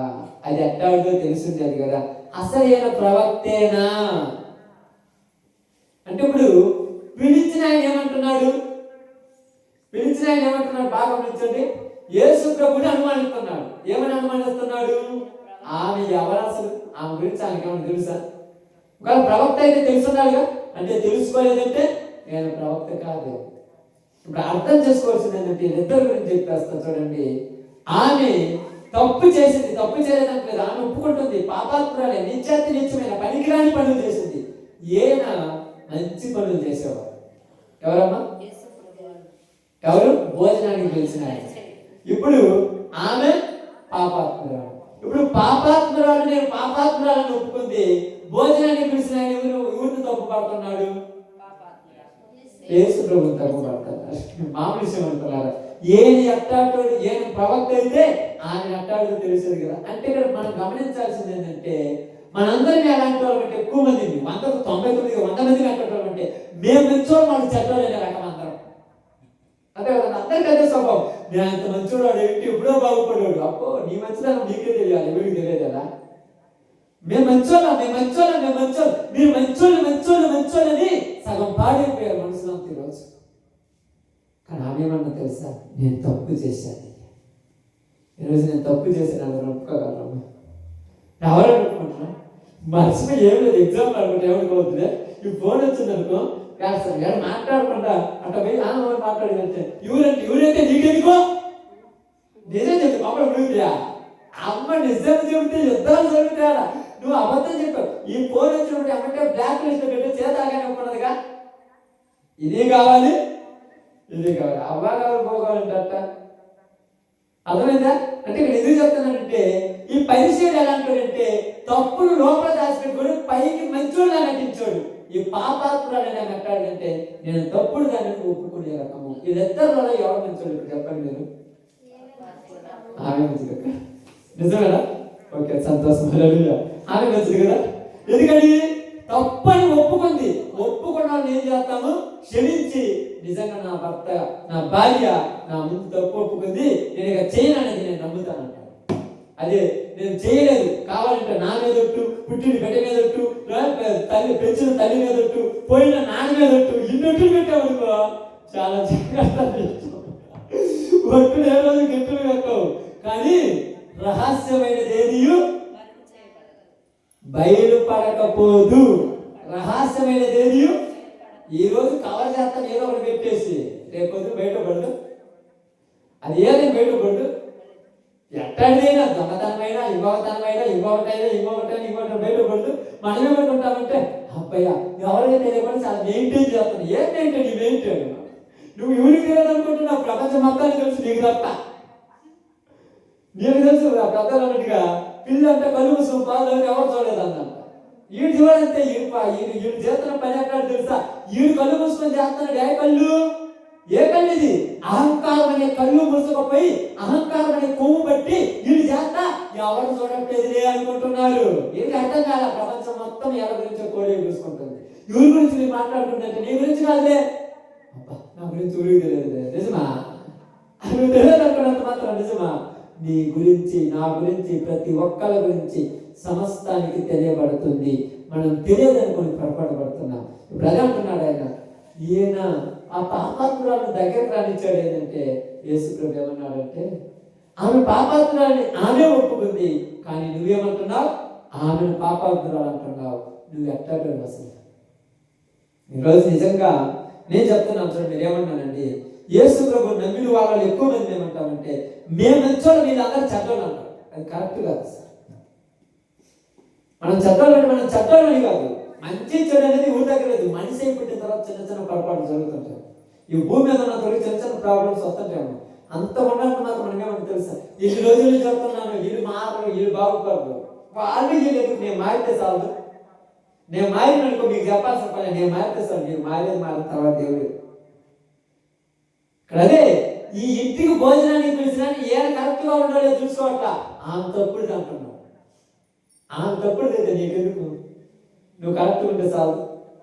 అది ఎట్టాడో తెలిసిండేది కదా, అసలు ఈయన ప్రవక్తేనా అంటే. ఇప్పుడు పిలిచిన ఆయన ఏమంటున్నాడు? బాగా పిలిచండి. యేసు ప్రభుని అనుమానిస్తున్నాడు. ఏమని అనుమానిస్తున్నాడు? ఆమె ఎవరు అసలు? ఆమె గురించి ఆమెకి ఏమన్నా తెలుసా? ఒకవేళ ప్రవక్త అయితే తెలుసున్నాడుగా, అంటే తెలుసుకోలేదంటే నేను ప్రవక్త కాదు. ఇప్పుడు అర్థం చేసుకోవాల్సింది ఏంటంటే, ఇద్దరు గురించి చెప్పేస్తా చూడండి. ఆమె తప్పు చేసింది, తప్పు చేయలేదంటలేదు, ఆమె ఒప్పుకుంటుంది. పాపాత్మురాలే, నిత్యాతి నిత్యమైన పనికిరాని పనులు చేసింది. ఈయన మంచి పనులు చేసేవారు. ఎవరమ్మా? ఎవరు? భోజనానికి పిలిచిన ఆయన. ఇప్పుడు ఆమె పాపాత్మురాలు. ఇప్పుడు పాపాత్మురాలు, నేను పాపాత్మురాలను ఒప్పుకుంది. భోజనానికి పిలిచిన ఆయన ఎవరిని తప్పు పడుతున్నాడు? యేసు ప్రభువుని తప్పు పడుతున్నారు. మామూలు విషయం అంటున్నారా? ఏది అట్టాటోడు, ఏది ప్రవక్త అయితే ఆయన అట్టాడు తెలిసేది కదా. అంటే ఇక్కడ మనం గమనించాల్సింది ఏంటంటే, మనందరినీ ఎలాంటి వాళ్ళు అంటే ఎక్కువ మంది 99 100 మందిని అట్టేటోళ్ళు అంటే మేము మంచోళ్ళు వాళ్ళు చెడ్డోళ్ళు అనే రకం అందరం. అదే కదా, అందరికీ అదే స్వభావం. నేను అంత మంచోడు ఏంటి, ఎప్పుడో బాగుపడేవాడు. అప్పో నీ మంచిదనం నీకే తెలియాలి, వీడికి తెలియదు కదా. మేము మంచోళ్ళం, మీరు మంచోళ్ళని సగం పాడైపోయారు మనసులంతా ఈరోజు. కానీ ఆమె ఏమన్నా తెలుసా? నేను తప్పు చేశాను. ఈరోజు నేను తప్పు చేశాను అందరూ ఒప్పుకోగలరు. ఎవరు అనుకుంటున్నా మర్చిపోయి ఏం లేదు, ఎగ్జాంపుల్ అనుకుంటే ఏమనుకోవద్దులే. ఈ ఫోన్ వచ్చింది అనుకో, సార్ మాట్లాడకుండా అట్ట పోయి మాట్లాడి ఎవరైతే నీకెందుకో నిజం చెప్పి అప్పుడు నువ్వుయా అమ్మ నిజం చెబితే యుద్ధాలు జరుగుతాయా? నువ్వు అబద్ధం చెప్పావు. ఈ ఫోన్ వచ్చినప్పుడు అమ్మంటే బ్లాక్ లిస్ట్ పెట్టి చేతాగానే ఒప్పుకున్నదిగా, ఇది కావాలి అవ్వా కావాలి పోగాలంటే అట్ట. అర్థమైందా? అంటే ఇక్కడ ఎందుకు చెప్తున్నానంటే, ఈ పరిచయం ఎలాంటిదంటే తప్పులు లోపల దాచిపెట్టుకొని పైకి మంచోళ్ళ నటించాడు. ఈ పాపాత్మురాలు ఎలా మాట్లాడంటే నేను తప్పుడు దాన్ని ఒప్పుకునే రకము. వీళ్ళిద్దరిలో ఎవరు మంచోళ్ళు ఇప్పుడు చెప్పండి మీరు? ఆమె మంచిది కదా, నిజమేనా? ఓకే, సంతోషం. ఆమె మంచిది కదా. ఎందుకని తప్పని ఒప్పుకుంది. ఒప్పుకున్న ఏం చేస్తాము? క్షమించి నిజంగా నా భర్త, నా భార్య నా ముందు తప్పు ఒప్పుకుంది, నేను ఇక చేయననేది నేను నమ్ముతానంటాను. అదే నేను చేయలేదు, కావాలంటే నా మీద ఒట్టు, పుట్టిన బిడ్డ మీద ఒట్టు, తల్లి పెంచిన తల్లి మీద ఒట్టు, పోయిన నాన్న మీద ఒట్టు, ఇన్నొట్టులు పెట్టామనుకో చాలా జాగ్రత్తలు. ఒట్టులు ఏ రోజు గెట్టులు పెట్టావు, కానీ రహస్యమైనది ఏది బయలుపడకపోదు. రహస్యమైనది ఏది ఈ రోజు కవర్ చేస్తాను ఏదో ఒకటి పెట్టేసి రేపొద్దు బయటపడు. అది ఏదైనా బయటపడు, ఎక్కడిదైనా దొంగతనమైనా ఇంకొకటైనా బయటపడు. మనమేమంటుంటామంటే అబ్బయ్యా ఎవరికి తెలియకుండా చాలా మెయింటైన్ చేస్తాను. ఏం మెయింటైన్? నువ్వు ఎవరికి తెలియదనుకుంటున్నావు, ప్రపంచం మొత్తానికి తెలుసు నీకు తప్ప. నీకు తెలుసు ఆ పెద్దలు అన్నట్టుగా పిల్లి అంటే కళ్ళు మూసుకుని పాలు ఎవరు చూడలేదన్న. వీడు చూడంతే వీడు చేస్తున్న పని ఎక్కడ తెలుసా? వీడు కళ్ళు మూసుకొని చేస్తున్నాడు. ఏ కళ్ళు ఇది? అహంకారం అనే కళ్ళు మూసుకపోయి అహంకారం అనే కొమ్ము బట్టి వీడు చేస్తా ఎవరు చూడట్లేదులే అనుకుంటున్నారు. ఇది అర్థం కాల. ప్రపంచం మొత్తం ఎవరి గురించో కోడే చూసుకుంటుంది. ఎవరి గురించి మీరు మాట్లాడుతుంటే నీ గురించి కాదులే, అబ్బా నా గురించి ఊరికి తెలియదులే. నిజమా? నువ్వు తెలియదు అనుకున్నంత మాత్రం నిజమా? నీ గురించి, నా గురించి, ప్రతి ఒక్కరి గురించి సమస్తానికి తెలియబడుతుంది. మనం తెలియదనుకుని పొరపాటుపడుతున్నాం. ఇప్పుడు అదే అంటున్నాడు ఆయన. ఈయన ఆ పాపాత్మురాలను దగ్గరకు రానిచ్చాడు. ఏంటంటే యేసుప్రభు ఏమన్నాడంటే, ఆమె పాపాత్మురాలని ఆమె ఒప్పుకుంది, కానీ నువ్వేమంటున్నావు? ఆమెను పాపాత్మురాలు అంటున్నావు. నువ్వు ఎట్టాడు అసలు? ఈరోజు నిజంగా నేను చెప్తున్నాను చూడండి, మీరేమన్నానండి, యేసుప్రభు నమ్మిన వాళ్ళు ఎక్కువ మంది ఏమంటామంటే మేము మంచోళ్ళు, వీళ్ళందరూ చెడ్డోళ్ళు అంటారు. అది కరెక్ట్ కాదు సార్. మనం చెడ్డోళ్ళని కాదు. మంచి చెడు అనేది ఊరి దగ్గర లేదు. మనిషి పుట్టిన తర్వాత చిన్న చిన్న పొరపాటు జరుగుతుంటాయి. ఈ భూమి మీద ఉన్న తొలి చిన్న చిన్న ప్రాబ్లమ్స్ వస్తుంటాము. అంత ఉండడానికి మాత్రం మనమేమని తెలుసా? ఇన్ని రోజులు చెప్తున్నాను, వీళ్ళు మారరు, వీళ్ళు బాగుపడరు, వాళ్ళు వీళ్ళు ఎందుకు? నేను మారితే చాలు. నేను మారిన అనుకో మీకు చెప్పాల్సిన పని, నేను మారితే చాలు. మీరు మారిన తర్వాత దేవుడు. ఇక్కడ అదే ఈ ఇంటికి భోజనానికి పిలిచినా ఏం కరెక్ట్ గా ఉండాలో చూసుకోవట్లా. ఆమె తప్పుడు అంటున్నావు. ఆమె తప్పుడు అయితే నీకెందుకు? నువ్వు కరెక్ట్ ఉంటే చాలు.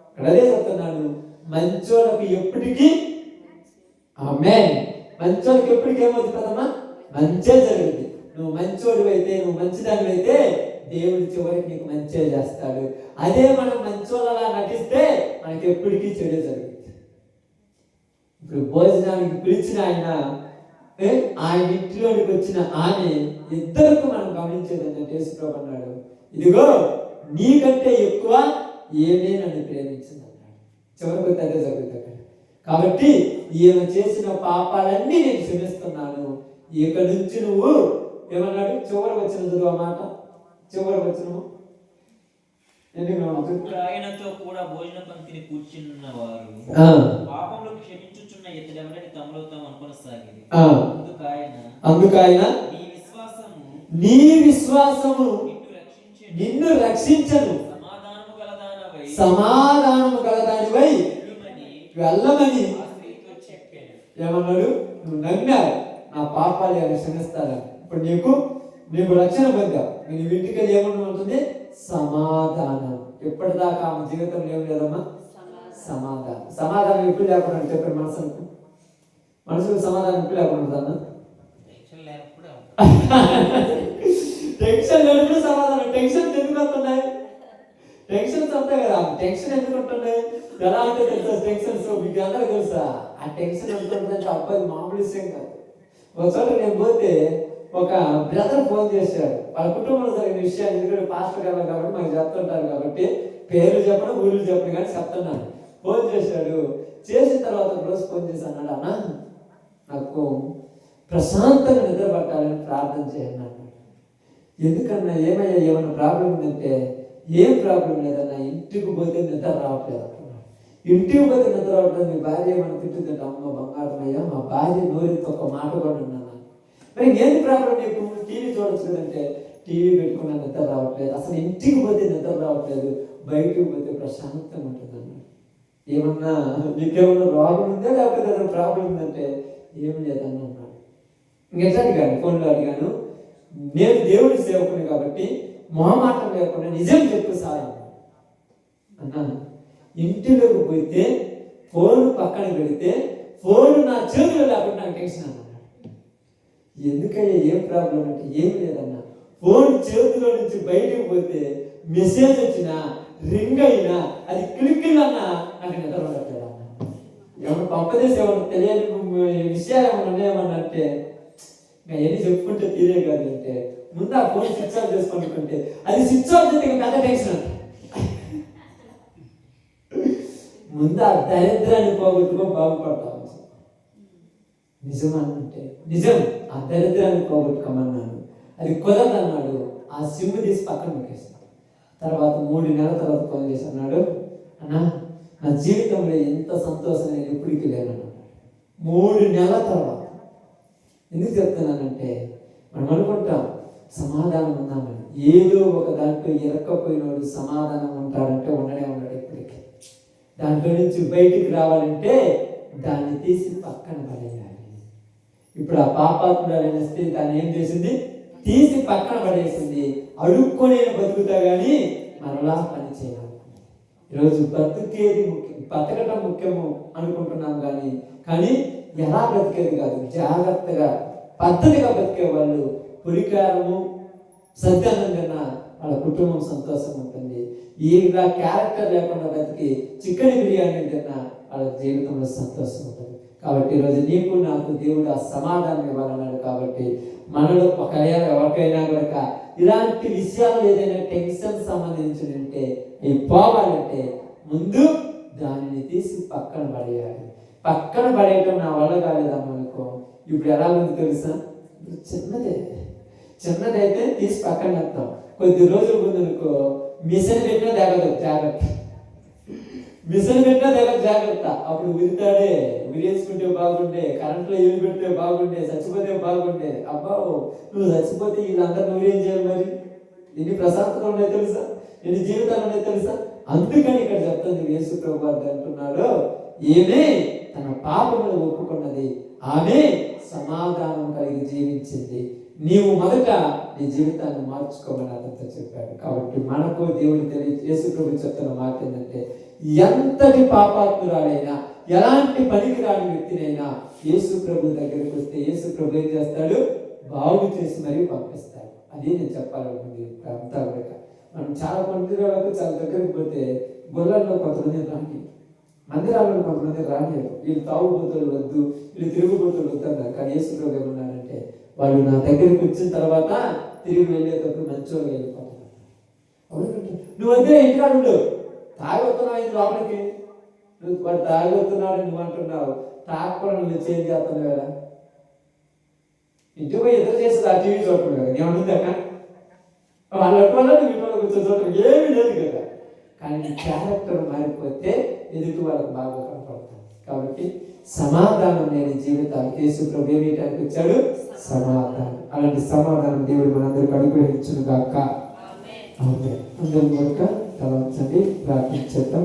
ఇక్కడ అదే చెప్తున్నాను, మంచోళ్ళకి ఎప్పటికీ ఆమేన్. మంచోళ్ళకి ఎప్పటికీ ఏమవుతుంది కదమ్మా? మంచే జరుగుతుంది. నువ్వు మంచోడు అయితే, నువ్వు మంచిదాని అయితే దేవుడి చివరికి నీకు మంచే చేస్తాడు. అదే మనం మంచోళ్ళలా నటిస్తే మనకి ఎప్పటికీ చెడే జరుగుతుంది. ఇప్పుడు భోజనానికి పిలిచిన ఆయన ఇంటిలోనికి వచ్చిన ఆమె ఇద్దరికి మనం గమనించేది ఏంటంటే యేసుప్రభు అన్నాడు, ఇదిగో నీకంటే ఎక్కువ ఏమే నన్ను ప్రేమించింది అన్నాడు. చివరికి అదే జరుగుతుంది అక్కడ. కాబట్టి ఈమె చేసిన పాపాలన్నీ నేను క్షమిస్తున్నాను. ఇక నుంచి నువ్వు ఏమన్నాడు? చివరికి వచ్చిన చదువు ఆ మాట. చివరికి వచ్చిన ఆయనతో కూడా భోజన పంక్తిని కూర్చున్న వారు పాపంలో క్షమించుచున్న ఇతడెవరని తమలో తాము అనుకొనసాగింది. అందుకైన నీ విశ్వాసము నిన్ను రక్షించను, సమాధానము గలదానివై వెళ్ళమని ఏమన్నాడు? నువ్వు నమ్మావు, నా పాపాలు ఏమైనా క్షమిస్తారా? ఇప్పుడు నీకు రక్షణ పొందావు. నేను ఇంటికి ఏమన్నా ఉంటుంది? సమాధానం. ఎప్పటిదాకా ఆమె జీవితంలో ఏం లేదమ్మా? సమాధానం ఎప్పుడు లేకుండా చెప్పండి. మనసుకు సమాధానం ఎప్పుడు లేకుండా టెన్షన్ లేనప్పుడు సమాధానం. టెన్షన్ ఎందుకు వస్తున్నాయి? టెన్షన్స్ వస్తాయి కదా. టెన్షన్ ఎందుకు ఉంటున్నాయి? ఎలా అంటే తెలుసా టెన్షన్స్? మీకు అందరూ తెలుసా? ఆ టెన్షన్ ఎంత ఉంటుందంటే అబ్బాయి మామూలు విషయం కాదు. ఒక చోట నేను పోతే ఒక బ్రదర్ ఫోన్ చేశాడు. వాళ్ళ కుటుంబంలో జరిగిన విషయాలు, ఎందుకంటే పాస్టర్ గారు కాబట్టి మాకు చెప్తుంటారు కాబట్టి పేర్లు చెప్పడం ఊళ్ళు చెప్పడం కానీ చెప్తున్నాను. ఫోన్ చేశాడు. చేసిన తర్వాత ఒక రోజు ఫోన్ చేసి అన్నాడు, అన్న నాకు ప్రశాంతంగా నిద్ర పట్టాలని ప్రార్థన చేయండి అన్నాడు. ఎందుకన్నా ఏమైనా ప్రాబ్లం ఉందంటే, ఏం ప్రాబ్లం లేదన్నా, ఇంటికి పోతే నిద్ర రావట్లేదు అంటున్నాడు. ఇంటికి పోతే నిద్ర రావట్లేదు. మీ భార్య ఏమైనా తిట్టుతుంటే, అమ్మ బంగారమయ్యా మా భార్య నోరితో ఒక మాట కూడా ఉన్నాను. మరి ఏంది ప్రాబ్లం నీకు? టీవీ చూడొచ్చు కదంటే టీవీ పెట్టుకున్న నిద్ర రావట్లేదు. అసలు ఇంటికి పోతే నిద్ర రావట్లేదు, బయటకు పోతే ప్రశాంతంగా ఉంటుంది అన్నాడు. ఏమన్నా నీకేమన్నా రోగం ఉందా లేకపోతే ఏదైనా ప్రాబ్లం ఉందంటే ఏం లేదన్నా అన్నాడు. ఇంకెట్లా అడిగాను? ఫోన్లో అడిగాను. నేను దేవుడి సేవకుని కాబట్టి మొహమాటం లేకుండా నిజం చెప్పు సార్ అన్నాను. ఇంటిలోకి పోతే ఫోన్ పక్కన పెడితే ఫోన్ నా చేతిలో లేకుండా నాకు టెన్షన్ అన్నాడు. ఎందుకయ్యా ఏం ప్రాబ్లం అంటే ఏం లేదన్నా, ఫోన్ చేతిలో నుంచి బయటకు పోతే మెసేజ్ వచ్చినా రింగ్ అయినా అది క్లిక్కిందన్నా నాకు నిద్ర ఉండట్లేదు అన్న. ఏమన్నా పంపదేసి ఏమన్నా తెలియని విషయాలు ఏమన్నా ఉన్నాయేమన్నా అంటే అవన్నీ చెప్పుకుంటే తీరే కాదు అంటే ముందు ఆ ఫోన్ స్విచ్ ఆఫ్ చేసుకుంటుంటే అది స్విచ్ ఆఫ్ చేస్తే పెద్ద టెన్షన్. ముందు ఆ దరిద్రాన్ని పోగొట్టుకో బాగుపడతాం. నిజం అంటే నిజం, ఆ దరిద్రాన్ని పోగొట్టుకోమన్నాను. అది కుదరదన్నాడు. ఆ సిమ్ తీసి పక్కన పెట్టేసాడు. తర్వాత 3 నెలల తర్వాత ఫోన్ చేసి అన్నాడు, అన్నా నా జీవితంలో ఎంత సంతోషం నేను ఎప్పటికీ లేనన్నాడు. 3 నెలల తర్వాత. ఎందుకు చెప్తున్నానంటే మనం అనుకుంటాం సమాధానం ఉందామని. ఏదో ఒక దాంట్లో ఇరక్కపోయినోడు సమాధానం ఉంటాడంటే ఉండనే ఉన్నాడు ఎప్పటికీ. దాంట్లో నుంచి బయటికి రావాలంటే దాన్ని తీసి పక్కన పడేయాలి. ఇప్పుడు ఆ పాపాత్మురాలైన స్త్రీ దాన్ని ఏం చేసింది? తీసి పక్కన పడేసింది. అడుక్కొనే బతుకుతా కానీ మరలా పని చేయాలి. ఈరోజు బ్రతికేది ముఖ్యం, బతకటం ముఖ్యము అనుకుంటున్నాం కానీ ఎలా బ్రతికేది కాదు. జాగ్రత్తగా పద్ధతిగా బతికే వాళ్ళు పురికారము సత్యాన్నం కన్నా వాళ్ళ కుటుంబం సంతోషం ఉంటుంది. ఇలా క్యారెక్టర్ లేకుండా బతికి చికెన్ బిర్యానీ తిన్నా వాళ్ళ జీవితంలో సంతోషం ఉంటుంది. కాబట్టి ఈరోజు నీకు నాకు దేవుడు ఆ సమాధానం ఇవ్వాలన్నాడు. కాబట్టి మనలో ఎవరికైనా కనుక ఇలాంటి విషయాలు ఏదైనా టెన్షన్ సంబంధించిందంటే ఈ పోవాలంటే ముందు దానిని తీసి పక్కన పడేయాలి. పక్కన పడేయటం నా వల్ల కాలేదమ్మా అనుకో. ఇప్పుడు ఎలా ఉంది తెలుసా? చిన్నదైతే తీసి పక్కన వేస్తాం. కొద్ది రోజుల ముందు అనుకో మిషన్ పెట్టినా దిగదు, జాగ్రత్త. మిషన్ పెట్టినా దిగదు, జాగ్రత్త. అప్పుడు విరుతాడే, విరేసుకుంటే బాగుండే, కరెంట్లో ఇల్లు పెడితే బాగుండే, చచ్చిపోతే బాగుండే. అబ్బా నువ్వు చచ్చిపోతే వీళ్ళందరూ నువ్వేం చేయాలి? మరి ఎన్ని ప్రశాంతత ఉన్నాయి తెలుసా, ఎన్ని జీవితాలు ఉన్నాయి తెలుసా. అందుకని ఇక్కడ చెప్తుంది యేసు ప్రభువు అంటున్నాడు, ఏమే తన పాపమును ఒప్పుకున్నది, ఆమె సమాధానం కలిగి జీవించింది. నీవు మొదట నీ జీవితాన్ని మార్చుకోమని అతనితో చెప్పాడు. కాబట్టి మనకు దేవుడు యేసు ప్రభు చెప్తున్న మాట ఏంటంటే, ఎంతటి పాపాత్మురాలైనా ఎలాంటి పనికిరాని వ్యక్తినైనా యేసు ప్రభు దగ్గరికి వస్తే యేసు ప్రభు ఏం చేస్తాడు? బాగు చేసి మరీ పంపిస్తాడు. అదే నేను చెప్పాలనుకుంది. అంతా కూడా మనం చాలా మందిరాలకు చాలా దగ్గరికి పోతే గొల్లల్లో కొంతమంది రాని, మందిరాల్లో కొంతమంది రానియరు. వీళ్ళు తాగుబోతులు వద్దు, వీళ్ళు తిరుగుబోతులు వద్దు అన్నారు. కానీ యేసు ప్రభు ఏమన్నారంటే, వాళ్ళు నా దగ్గరికి వచ్చిన తర్వాత తిరిగి వెళ్ళేటప్పుడు మంచోళ్ళు వెళ్ళిపోతున్నారు. నువ్వు వద్దే ఇంటికాడు ఉండు, తాగొస్తున్నావు ఇది లోపలికి, నువ్వు వాడు తాగొస్తున్నాడు నువ్వు అంటున్నావు, తాగకుండా నువ్వు చేంజ్ చేస్తున్నావు కదా. ఇంటికి పోయి ఎదురు చేస్తుంది ఆ టీవీ చూడటం కదా. ఏమనుంది అక్క వాళ్ళ వల్ల నువ్వు ఇంట్లో కూర్చొని చూడటం ఏమీ లేదు కదా. కానీ నీ క్యారెక్టర్ మారిపోతే ఎదుటి వాళ్ళకి బాగా కనపడుతుంది. కాబట్టి సమాధానం లేని జీవితానికి యేసు ప్రభు ఏమిటానికి వచ్చాడు? సమాధానం. అలాంటి సమాధానం దేవుడు మనందరికీ అనుగ్రహించును గాక. అందరూ కనుక తల వంచండి, ప్రార్థించేద్దాం.